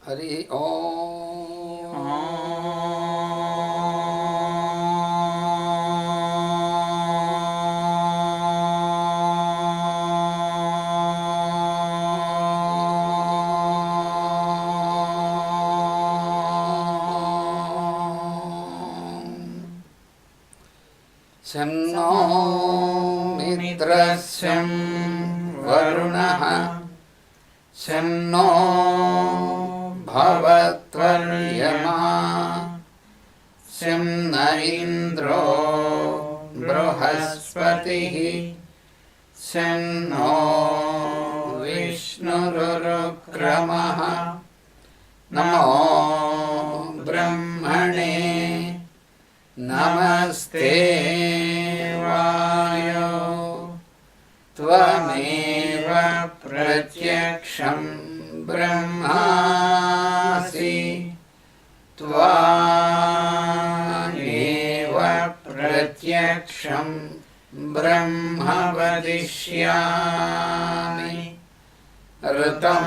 Hari Om. Sanno mitrasyam varunaha sanno bhavatvaryama sanna indro brahaspatihi sanno vishnurukramaha namo brahmane namaste vayo tvameva pratyaksham brahmasi tvameva pratyaksham brahma vadishyami ritam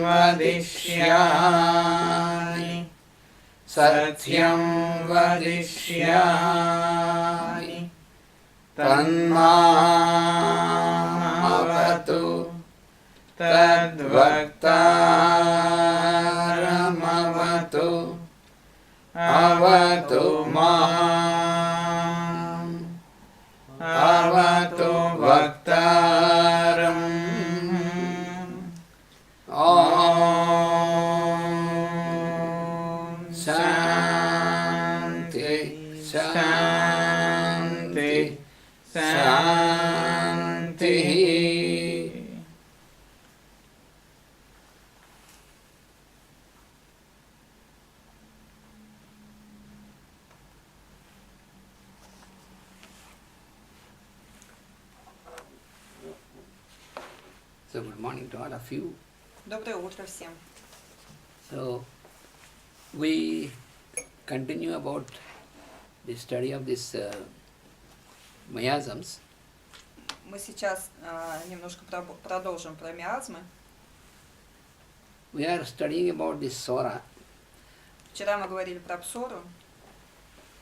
vadishyami satyam vadishyami tannamavatu tadvaktaramavatu avatu mam avatu vaktaram Om Shanti Shanti Shanti. So good morning to all of you. Доброе утро всем. So we continue about the study of this miasms. Мы сейчас немножко продолжим про миазмы. We are studying about this sora. Вчера мы говорили про псору.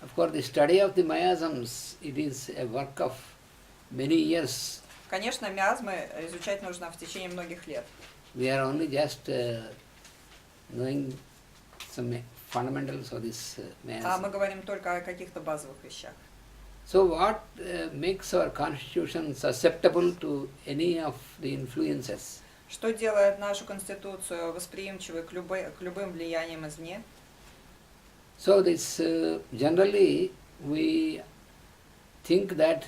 Of course, the study of the miasms, it is a work of many years. Конечно, миазмы изучать нужно в течение многих лет. We are only just knowing some fundamentals of this miasm. А мы говорим только о каких-то базовых вещах. So what makes our constitution susceptible to any of the influences? Что делает нашу конституцию восприимчивой к любым влияниям извне? So this generally we think that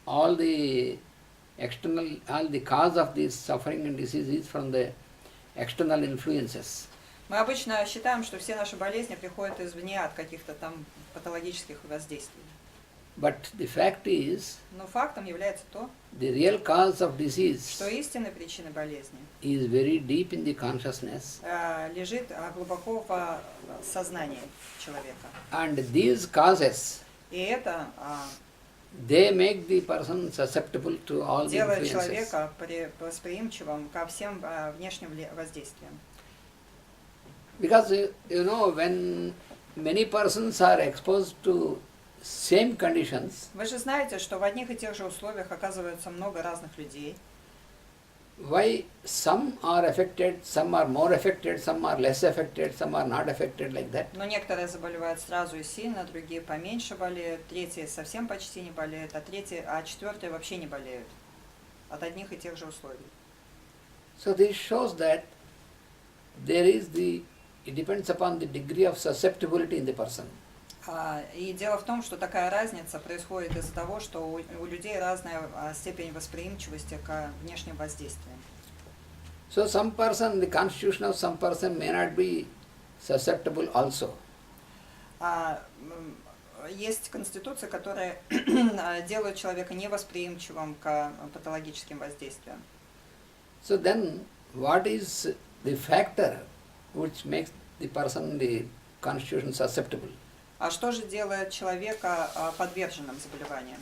all the cause of this suffering and disease is from the external influences. Мы обычно считаем, что все наши болезни приходят извне от каких-то там патологических воздействий. But the fact is, Но фактом является то, the real cause of disease что истинной причиной болезни is very deep in the consciousness. Лежит глубоко в сознании человека. And these causes, И это they make the person susceptible to all the делает influences. человека восприимчивым ко всем внешним воздействиям. Because you know, when many persons are exposed to same conditions, Вы же знаете, что в одних и тех же условиях оказывается много разных людей. why some are affected, some are more affected, some are less affected, some are not affected, like that. Но некоторые заболевают сразу и сильно, другие поменьше болеют, третьи совсем почти не болеют, а четвертые вообще не болеют от одних и тех же условий. So this shows that it depends upon the degree of susceptibility in the person. И дело в том, что такая разница происходит из-за того, что у людей разная степень восприимчивости к внешним воздействиям. So some person, the constitution of some person may not be susceptible also. Есть конституции, которые делают человека невосприимчивым к патологическим воздействиям. So then, what is the factor which makes the person, the constitution susceptible? А что же делает человека подверженным заболеваниям?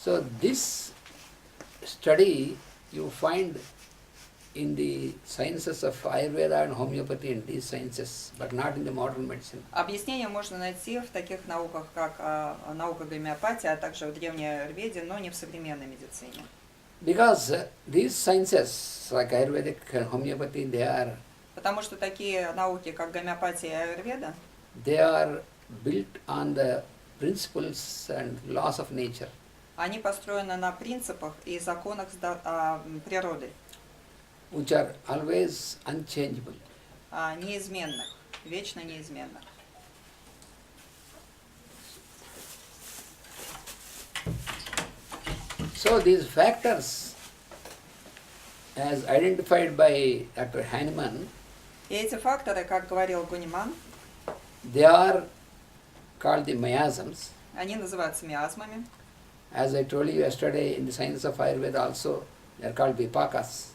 So this study, you find in the sciences of Ayurveda and homeopathy and these sciences, but not in the modern medicine. Объяснение можно найти в таких науках, как наука гомеопатии, а также в древней аюрведе, но не в современной медицине. Because these sciences, like Ayurvedic and homeopathy, Потому что такие науки, как гомеопатия и аюрведа, they are built on the principles and laws of nature. они построены на принципах и законах природы, Which are always unchangeable. неизменных, вечно неизменных. So these factors, as identified by Dr. Hahnemann, И эти факторы, как говорил Гуниман, they are called the miasms. они называются миазмами. As I told you yesterday, in the science of Ayurveda also, they are called vipakas.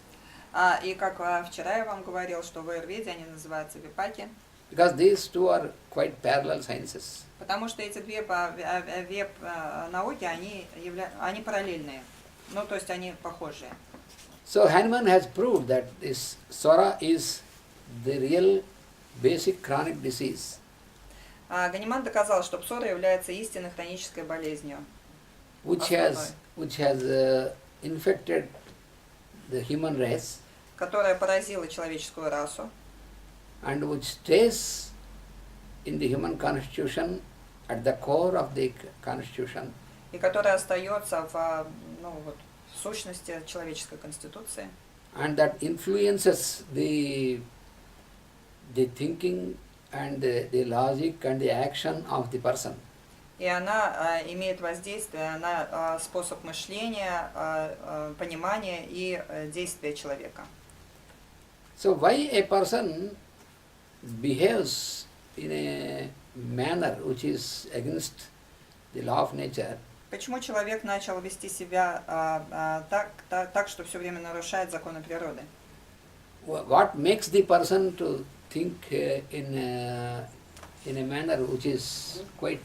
И как вчера я вам говорил, что в аюрведе они называются випаки, Because these two are quite parallel sciences. потому что эти две науки, они параллельные. Ну, то есть они похожие. So Hahnemann has proved that this Sora is the real basic chronic disease. Ганиман доказал, что псора является истинной хронической болезнью, which has infected the human race которая поразила человеческую расу and which stays in the human constitution at the core of the constitution, и которая остается в сущности человеческой конституции, and that influences the thinking and the logic and the action of the person. и она имеет воздействие на способ мышления, понимания и действия человека. So why a person behaves in a manner which is against the law of nature? Почему человек начал вести себя так, что все время нарушает законы природы? What makes the person to think in a manner which is quite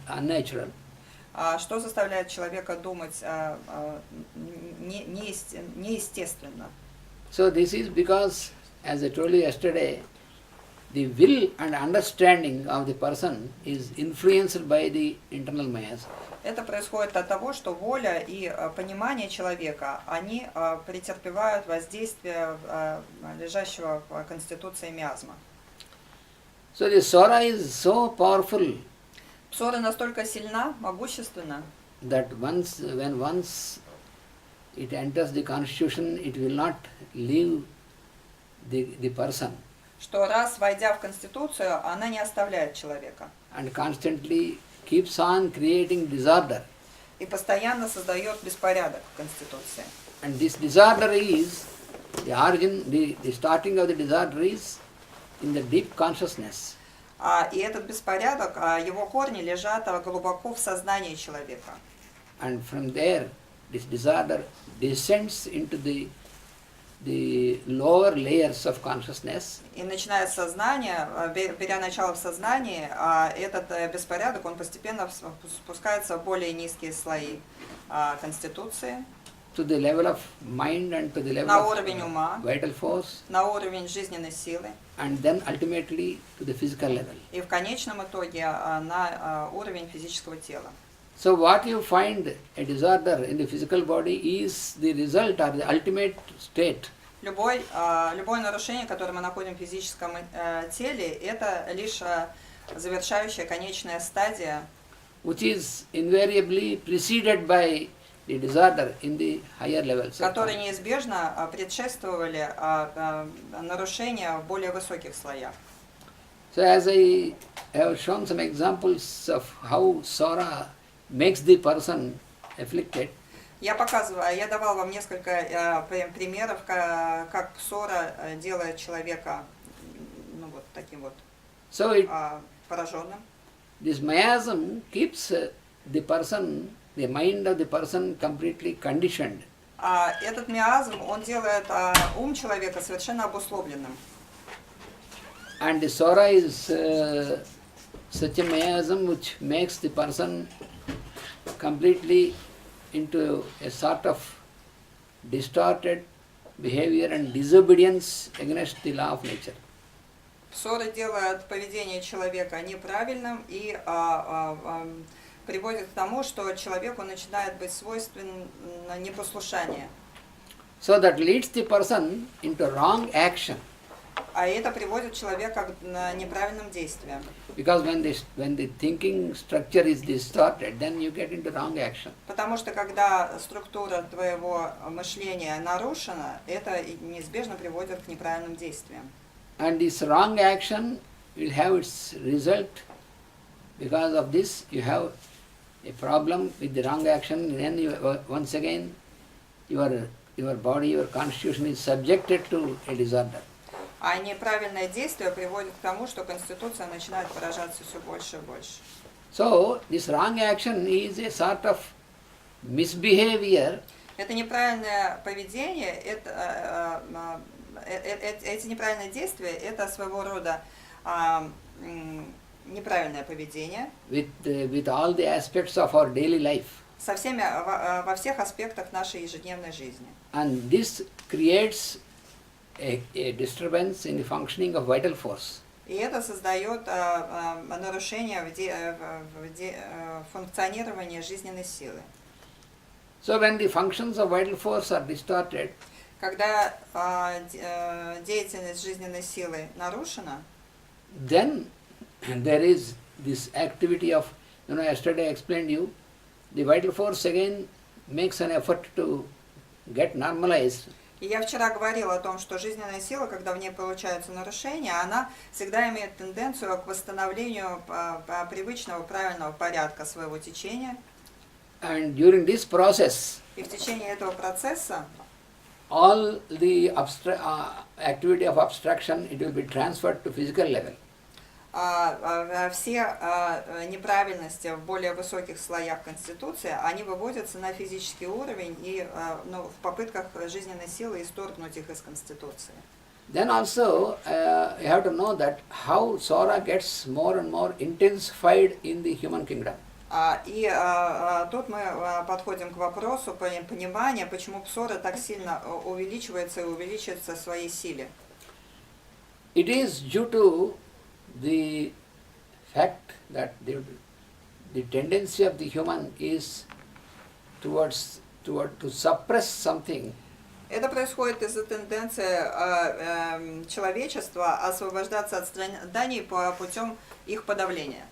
unnatural? Что заставляет человека думать неестественно? So this is because, as I told you yesterday, the will and understanding of the person is influenced by the internal miasm. Это происходит от того, что воля и понимание человека, они претерпевают воздействие лежащего в конституции миазма. So the Sora is so powerful Псора настолько сильна, могущественна, that once it enters the constitution, it will not leave the person, что раз войдя в конституцию, она не оставляет человека and constantly keeps on creating disorder. и постоянно создает беспорядок в конституции. And this disorder is, the origin, the starting of the disorder is in the deep consciousness. И этот беспорядок, его корни лежат глубоко в сознании человека. And from there, this disorder descends into the lower layers of consciousness. И начиная с сознания, беря начало в сознании, этот беспорядок, он постепенно спускается в более низкие слои конституции, To the level of mind and to the level на уровень ума, of vital force, на уровень жизненной силы, and then ultimately to the physical level. и в конечном итоге на уровень физического тела. So what you find a disorder in the physical body is the result or the ultimate state Любое нарушение, которое мы находим в физическом теле, это лишь завершающая конечная стадия, which is invariably preceded by the disorder in the higher levels. которые неизбежно предшествовали нарушения в более высоких слоях. So as I have shown some examples of how Sora makes the person afflicted, Я давал вам несколько примеров, как псора делает человека таким пораженным. This miasm keeps the person, the mind of the person completely conditioned. Этот миазм, он делает ум человека совершенно обусловленным. And the Sora is such a miasm which makes the person completely into a sort of distorted behavior and disobedience against the law of nature. Ссоры делают поведение человека неправильным и приводит к тому, что человеку начинает быть свойственно непослушание. So that leads the person into wrong action. А это приводит человека к неправильным действиям. Because when the thinking structure is distorted, then you get into wrong action. Потому что когда структура твоего мышления нарушена, это неизбежно приводит к неправильным действиям. And this wrong action will have its result. Because of this, you have a problem with the wrong action. Then you, once again, your body, your constitution is subjected to a disorder. А неправильное действие приводит к тому, что конституция начинает поражаться все больше и больше. So, this wrong action is a sort of misbehavior. Это неправильное поведение, эти неправильные действия, это своего рода неправильное поведение. With all the aspects of our daily life. Во всех аспектах нашей ежедневной жизни. And this creates a disturbance in the functioning of vital force. И это создает нарушение в функционировании жизненной силы. So when the functions of vital force are distorted, когда деятельность жизненной силы нарушена, then there is this activity of, yesterday I explained you, the vital force again makes an effort to get normalized. И я вчера говорила о том, что жизненная сила, когда в ней получаются нарушения, она всегда имеет тенденцию к восстановлению привычного, правильного порядка своего течения. And during this process, и в течение этого процесса all the activity of abstraction, it will be transferred to physical level. Все неправильности в более высоких слоях Конституции, они выводятся на физический уровень и в попытках жизненной силы исторгнуть их из Конституции. Then also you have to know that how Sora gets more and more intensified in the human kingdom. И тут мы подходим к вопросу понимания, почему псора так сильно увеличивается и увеличивается в своей силе. It is due to the fact that the tendency of the human is to suppress something. Это происходит из-за тенденции человечества освобождаться от страданий путем их подавления.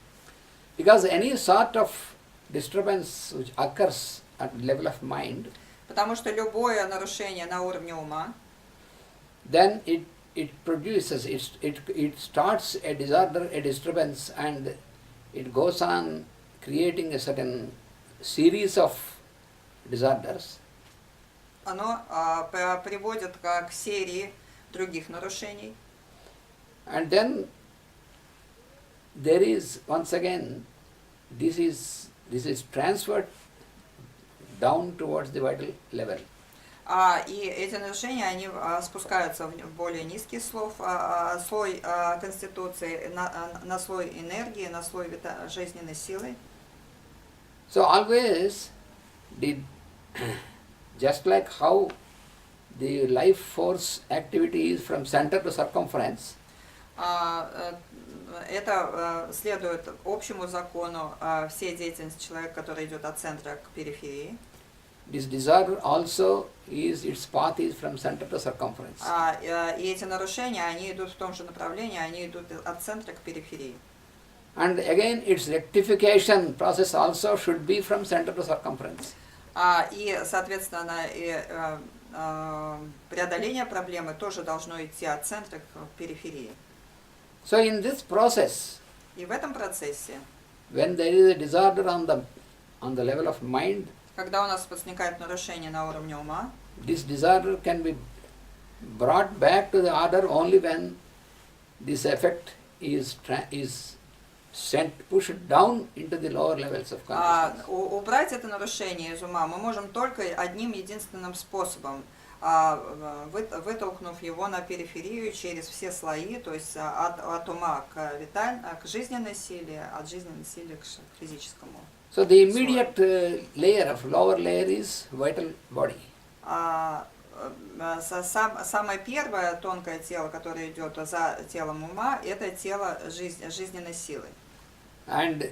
Because any sort of disturbance which occurs at the level of mind, потому что любое нарушение на уровне ума, then it produces, it starts a disorder, a disturbance, and it goes on creating a certain series of disorders. Оно приводит к серии других нарушений. And then there is, once again, this is transferred down towards the vital level. И эти нарушения, они спускаются в более низкий слой Конституции, на слой энергии, на слой жизненной силы. So always, just like how the life force activity is from center to circumference, это следует общему закону всей деятельности человека, который идет от центра к периферии. This disorder also is, its path is from center to circumference. И эти нарушения, они идут в том же направлении, они идут от центра к периферии. And again, its rectification process also should be from center to circumference. И, соответственно, преодоление проблемы тоже должно идти от центра к периферии. So in this process, и в этом процессе, when there is a disorder on the level of mind, когда у нас возникает нарушение на уровне ума, this disorder can be brought back to the order only when this effect is pushed down into the lower levels of consciousness. Убрать это нарушение из ума мы можем только одним единственным способом, вытолкнув его на периферию через все слои, то есть от ума к жизненной силе, от жизненной силы к физическому. So the immediate layer of lower layer is vital body. Самое первое тонкое тело, которое идет за телом ума, это тело жизненной силы. And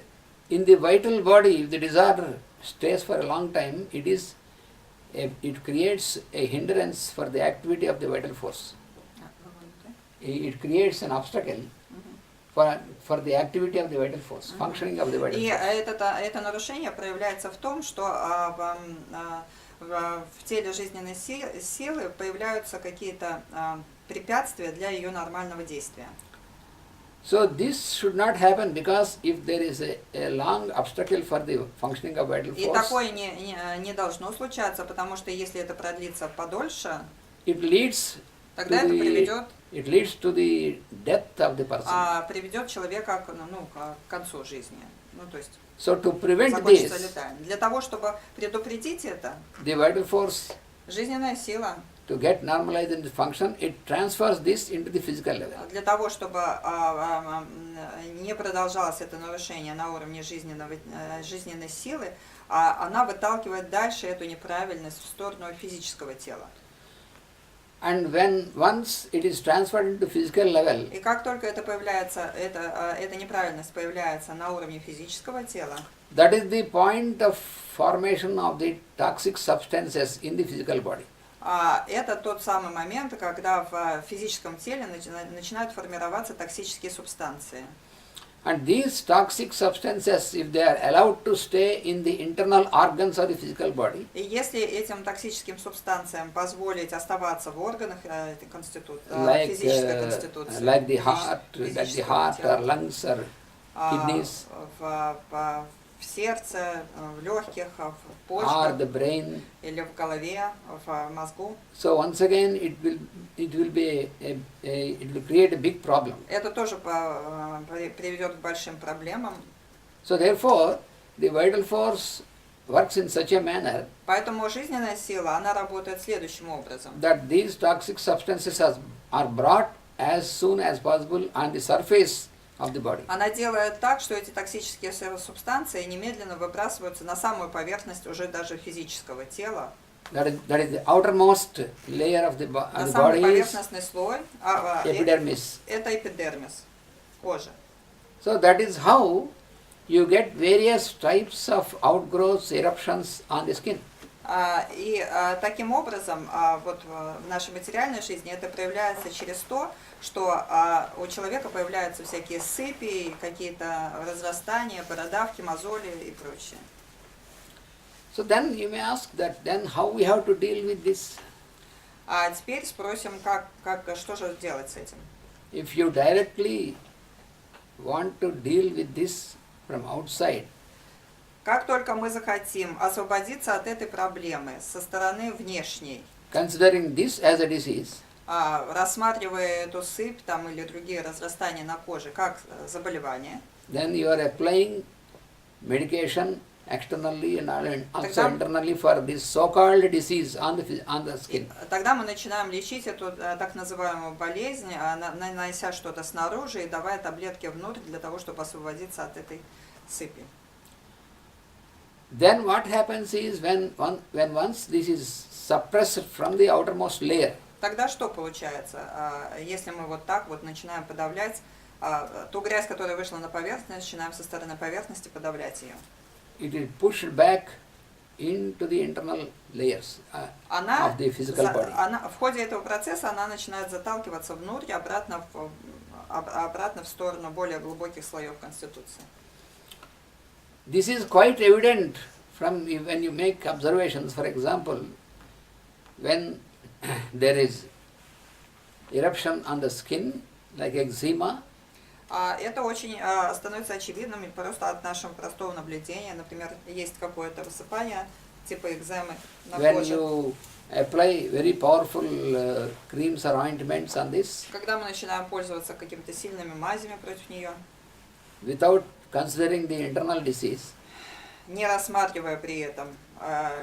in the vital body, if the disorder stays for a long time, it creates a hindrance for the activity of the vital force. It creates an obstacle for the activity of the vital force, functioning of the vital И force. это нарушение проявляется в том, что в теле жизненной силы появляются какие-то препятствия для ее нормального действия. So this should not happen, because if there is a long obstacle for the functioning of vital И force, такое не должно случаться, потому что если это продлится подольше, it leads тогда это приведет to the death of the person. приведет человека к концу жизни. Ну, то есть So to prevent закончится this, летанием. Для того, чтобы предупредить это, the vital force, жизненная сила, to get normalized in the function, it transfers this into the physical level. для того, чтобы не продолжалось это нарушение на уровне жизненной силы, она выталкивает дальше эту неправильность в сторону физического тела. And when once it is transferred into physical level, И как только это появляется, эта неправильность появляется на уровне физического тела, that is the point of formation of the toxic substances in the physical body. это тот самый момент, когда в физическом теле начинают формироваться токсические субстанции. And these toxic substances, if they are allowed to stay in the internal organs of the physical body, И если этим токсическим субстанциям позволить оставаться в органах физической конституции, like the heart физического or тела, lungs or kidneys, в сердце, в легких, в or почках the brain, или в голове, в мозгу, so once again it will create a big problem. это тоже приведет к большим проблемам. So therefore, the vital force works in such a manner Поэтому жизненная сила, она работает следующим образом. that these toxic substances are brought as soon as possible on the surface of the body. Она делает так, что эти токсические субстанции немедленно выбрасываются на самую поверхность уже даже физического тела. That is the outermost layer of the На body самый is поверхностный слой epidermis. это эпидермис, кожа. So that is how you get various types of outgrowths, eruptions on the skin. И таким образом вот в нашей материальной жизни это проявляется через то, что у человека появляются всякие сыпи, какие-то разрастания, бородавки, мозоли и прочее. So then you may ask that then how we have to deal with this? А теперь спросим, что же делать с этим? If you directly want to deal with this from outside, Как только мы захотим освободиться от этой проблемы со стороны внешней, considering this as a disease, рассматривая эту сыпь там, или другие разрастания на коже как заболевание, then you are applying medication externally and also internally for this so-called disease on the skin. Тогда мы начинаем лечить эту так называемую болезнь, нанося что-то снаружи и давая таблетки внутрь для того, чтобы освободиться от этой сыпи. Then what happens is when once this is suppressed from the outermost layer, Тогда что получается, если мы вот так вот начинаем подавлять ту грязь, которая вышла на поверхность, начинаем со стороны поверхности подавлять ее? it is pushed back into the internal layers of the physical body. В ходе этого процесса она начинает заталкиваться внутрь, обратно в сторону более глубоких слоев конституции. This is quite evident from when you make observations. For example, when there is eruption on the skin, like eczema, Это очень становится очевидным просто от нашего простого наблюдения. Например, есть какое-то высыпание типа экземы на when коже. you apply very powerful creams or ointments on this, Когда мы начинаем пользоваться какими-то сильными мазями против нее, without considering the internal disease, не рассматривая при этом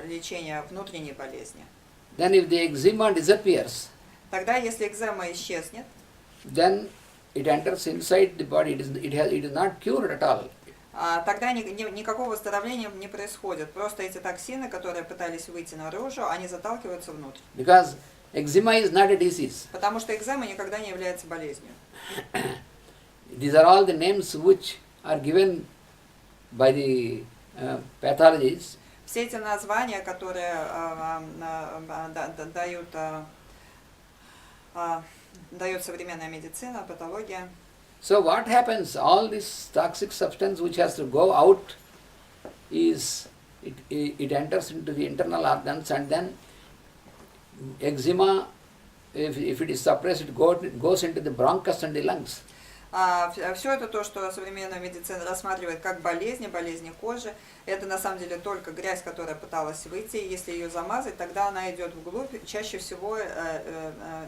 лечение внутренней болезни, then if the eczema disappears, тогда, если экзема исчезнет, then it enters inside the body. It is not cured at all. тогда никакого выздоровления не происходит. Просто эти токсины, которые пытались выйти наружу, они заталкиваются внутрь. Because Eczema is not a disease. Потому что экзема никогда не является болезнью. These are all the names which are given by the pathologists. Все эти названия, которые дает современная медицина, патология. So what happens? All this toxic substance which has to go out it enters into the internal organs, and then eczema, if it is suppressed, it goes into the bronchus and the lungs. Все это то, что современная медицина рассматривает как болезни кожи, это на самом деле только грязь, которая пыталась выйти. Если ее замазать, тогда она идет вглубь. Чаще всего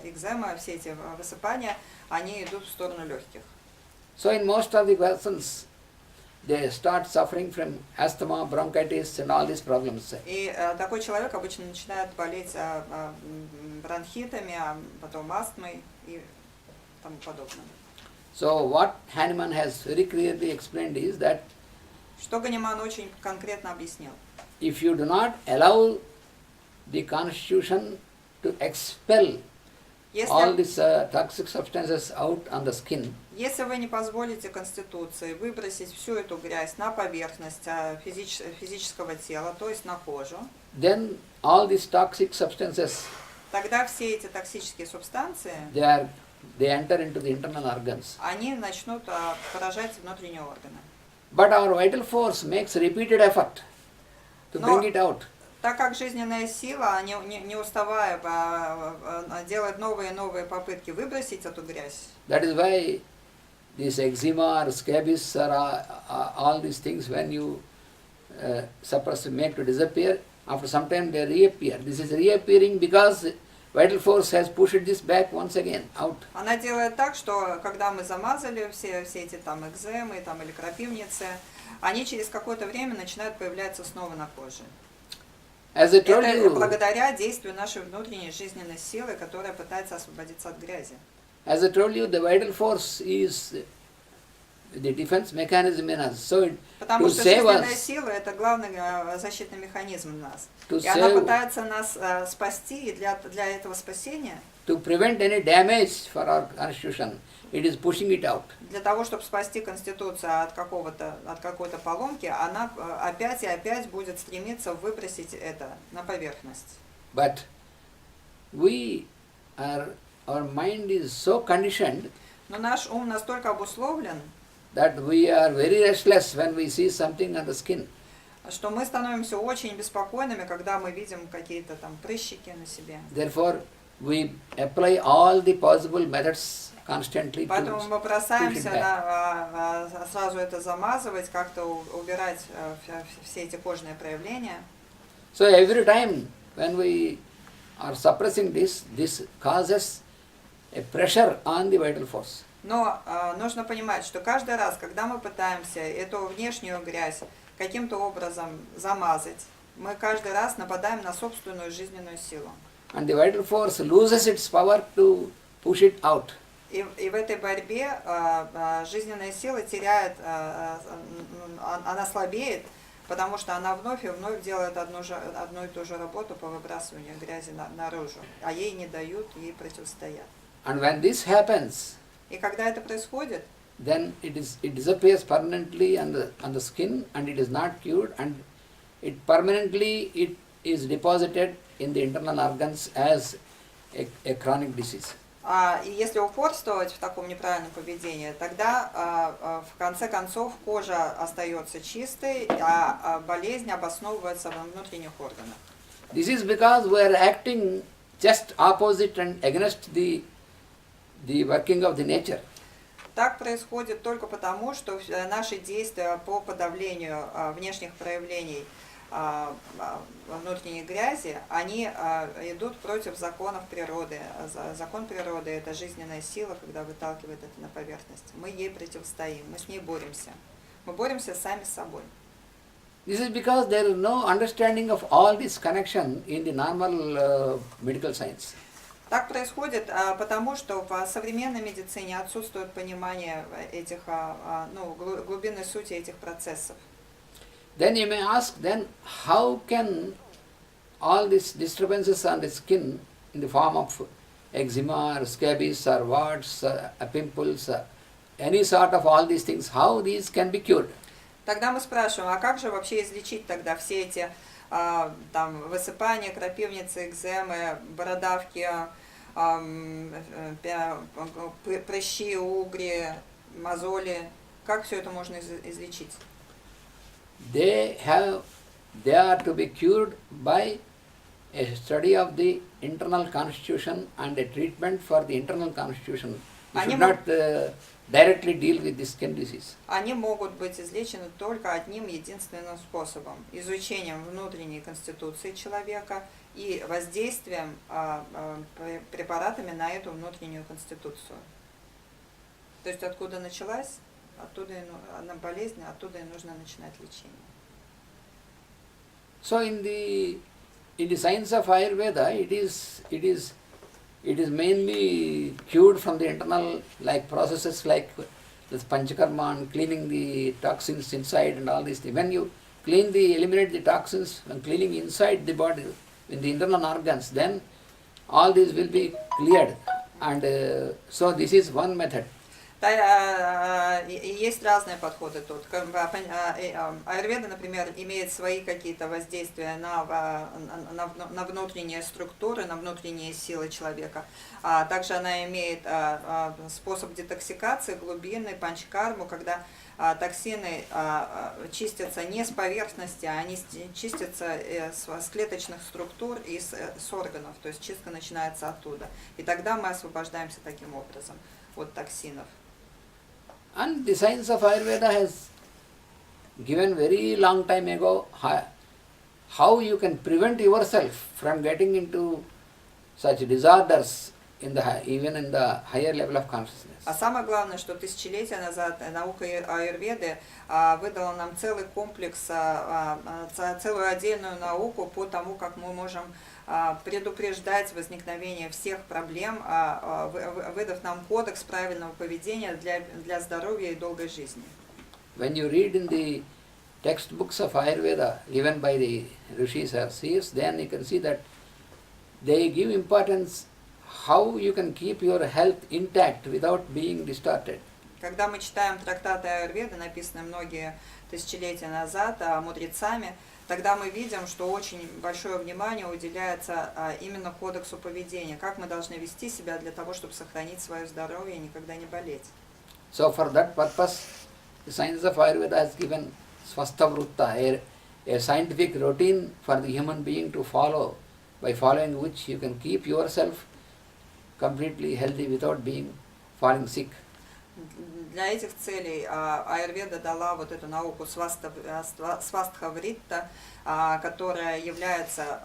экзема, все эти высыпания, они идут в сторону легких. So in most of the persons, they start suffering from asthma, bronchitis and all these problems. И такой человек обычно начинает болеть бронхитами, потом астмой и тому подобное. So what Hahnemann has very clearly explained is that что Ганиман очень конкретно объяснил. If you do not allow the constitution to expel all these toxic substances out on the skin, если вы не позволите Конституции выбросить всю эту грязь на поверхность физического тела, то есть на кожу, then all these toxic substances, тогда все эти токсические субстанции, they enter into the internal organs. Они начнут поражать внутренние органы. But our vital force makes repeated effort to bring it out. Так как жизненная сила, не уставая, делает новые и новые попытки выбросить эту грязь. That is why this eczema or scabies or all these things, when you suppress, make to disappear, after some time they reappear. This is reappearing because vital force has pushed this back once again out. Она делает так, что когда мы замазали все эти там экземы там, или крапивницы, они через какое-то время начинают появляться снова на коже. Это благодаря действию нашей внутренней жизненной силы, которая пытается освободиться от грязи. As I told you, the vital force is the defense mechanism in us. So потому что жизненная сила – это главный защитный механизм в нас. И она пытается нас спасти, и для этого спасения, to prevent any damage for our constitution, it is pushing it out. Для того, чтобы спасти Конституцию от какой-то поломки, она опять и опять будет стремиться выбросить это на поверхность. But our mind is so conditioned, но наш ум настолько обусловлен, that we are very restless when we see something on the skin. Что мы становимся очень беспокойными, когда мы видим какие-то там прыщики на себе. Therefore, we apply all the possible methods constantly. Поэтому мы бросаемся сразу это замазывать, как-то убирать все эти кожные проявления. So every time when we are suppressing this causes a pressure on the vital force. Но нужно понимать, что каждый раз, когда мы пытаемся эту внешнюю грязь каким-то образом замазать, мы каждый раз нападаем на собственную жизненную силу. And the vital force loses its power to push it out. И в этой борьбе жизненная сила теряет, она слабеет, потому что она вновь и вновь делает одну и ту же работу по выбрасыванию грязи наружу, а ей не дают, ей противостоят. And when this happens, и когда это происходит, then it disappears permanently on the skin, and it is not cured, and it is deposited in the internal organs as a chronic disease. И если упорствовать в таком неправильном поведении, тогда в конце концов кожа остается чистой, а болезнь обосновывается во внутренних органах. This is because we are acting just opposite and against the working of the nature. Так происходит только потому, что наши действия по подавлению внешних проявлений внутренней грязи, они идут против законов природы. Закон природы – это жизненная сила, когда выталкивает это на поверхность. Мы ей противостоим, мы с ней боремся. Мы боремся сами с собой. This is because there is no understanding of all this connection in the normal medical science. Так происходит потому, что в современной медицине отсутствует понимание этих, глубинной сути этих процессов. Then you may ask, then how can all these disturbances on the skin in the form of eczema or scabies or warts, pimples, any sort of all these things, how these can be cured? Тогда мы спрашиваем, а как же вообще излечить тогда все эти там высыпания, крапивницы, экземы, бородавки, прыщи, угри, мозоли? Как все это можно излечить? They are to be cured by a study of the internal constitution and a treatment for the internal constitution. You should not directly deal with the skin disease. Они могут быть излечены только одним единственным способом – изучением внутренней конституции человека и воздействием препаратами на эту внутреннюю конституцию. То есть откуда началась, оттуда и она болезнь, оттуда и нужно начинать лечение. So in the science of Ayurveda, it is mainly cured from the internal, like processes like this panchakarma and cleaning the toxins inside and all these things. When you eliminate the toxins and cleaning inside the body, in the internal organs, then all these will be cleared. And so this is one method. Есть разные подходы тут. Аюрведа, например, имеет свои какие-то воздействия на внутренние структуры, на внутренние силы человека. Также она имеет способ детоксикации, глубинный, панчкарму, когда токсины чистятся не с поверхности, а они чистятся с клеточных структур и с органов. То есть чистка начинается оттуда. И тогда мы освобождаемся таким образом от токсинов. And the science of Ayurveda has given very long time ago how you can prevent yourself from getting into such disorders even in the higher level of consciousness. А самое главное, что тысячелетия назад наука аюрведы выдала нам целый комплекс, целую отдельную науку по тому, как мы можем предупреждать возникновение всех проблем, выдав нам кодекс правильного поведения для здоровья и долгой жизни. When you read in the textbooks of Ayurveda given by the rishis or seers, then you can see that they give importance how you can keep your health intact without being distorted. Когда мы читаем трактаты аюрведы, написанные многие тысячелетия назад мудрецами, тогда мы видим, что очень большое внимание уделяется именно кодексу поведения, как мы должны вести себя для того, чтобы сохранить свое здоровье и никогда не болеть. So for that purpose, the science of Ayurveda has given swastha vrutta, a scientific routine for the human being to follow, by following which you can keep yourself completely healthy without falling sick. Для этих целей аюрведа дала вот эту науку свастха-вритта, которая является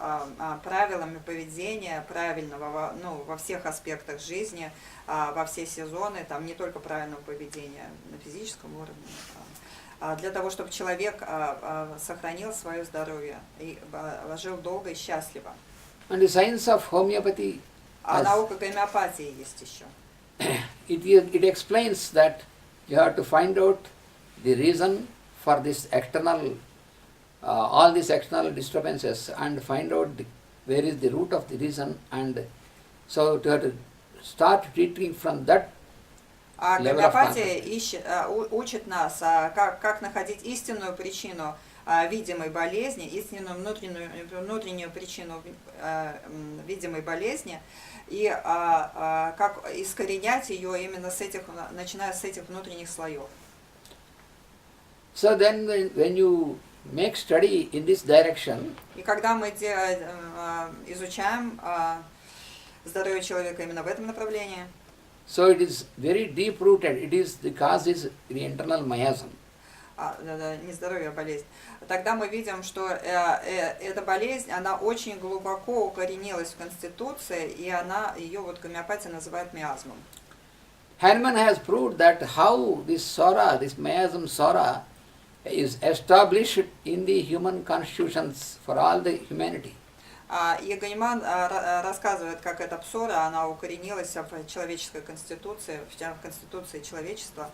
правилами поведения правильного во всех аспектах жизни, во все сезоны, там не только правильного поведения на физическом уровне, для того, чтобы человек сохранил свое здоровье и жил долго и счастливо. And the science of homeopathy, наука гомеопатии есть еще. It explains that you have to find out the reason for this external, all these external disturbances, and find out where is the root of the reason, and so to have to start treating from that level of consciousness. Гомеопатия учит нас, как находить истинную причину видимой болезни, истинную внутреннюю причину видимой болезни, и как искоренять ее именно начиная с этих внутренних слоев. So then when you make study in this direction, и когда мы изучаем здоровье человека именно в этом направлении, so it is very deep rooted. The cause is the internal miasm. Не здоровье, а болезнь. Тогда мы видим, что эта болезнь, она очень глубоко укоренилась в Конституции, и ее гомеопатия называет миазмом. Hahnemann has proved that how this miasm sora, is established in the human constitutions for all the humanity. И Ганиман рассказывает, как эта псора, она укоренилась в человеческой конституции, в конституции человечества.